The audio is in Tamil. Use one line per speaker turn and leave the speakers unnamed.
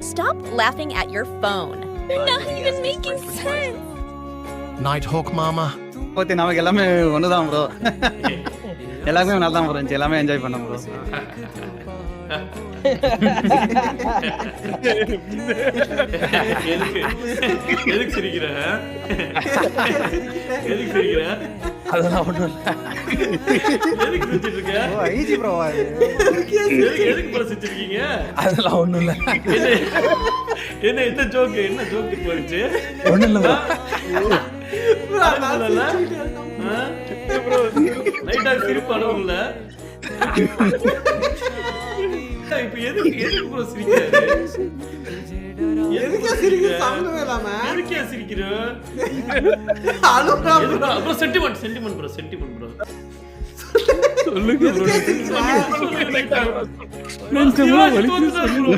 Stop laughing at your phone. You're not even making sense.
Nighthawk Mama.
பத்தி நமக்கு எல்லாமே ஒண்ணுதான் ப்ரோ. எல்லாமே நல்லா தான் ப்ரோ இருந்துச்சு. எல்லாமே என்ஜாய் பண்ணோம் ப்ரோ.
எதுக்கு சிரிக்கிற? எதுக்கு சிரிக்கிற?
அதெல்லாம் ஒண்ணும் இல்ல.
எதுக்கு சிரிச்சிட்டு இருக்க?
ஓ ஈஸி ப்ரோ அது.
எதுக்கு ப்ரோ சிரிச்சிருக்கீங்க?
அதெல்லாம் ஒண்ணும் இல்ல.
என்ன இந்த ஜோக் என்ன ஜோக் போயிடுச்சு?
ஒண்ணும் இல்ல ப்ரோ.
ப்ரோ லைட்டா சிரிப்பு அடவுல. இப்ப எதுக்கு ப்ரோ சிரிக்கிறாரு?
எதுக்கு சிரிக்க சம்பந்தமே இல்லாம
எதுக்கு சிரிக்கிற?
அழுறா
ப்ரோ சென்டிமென்ட் ப்ரோ
சொல்லுங்க ப்ரோ.
சொல்லுங்க ப்ரோ.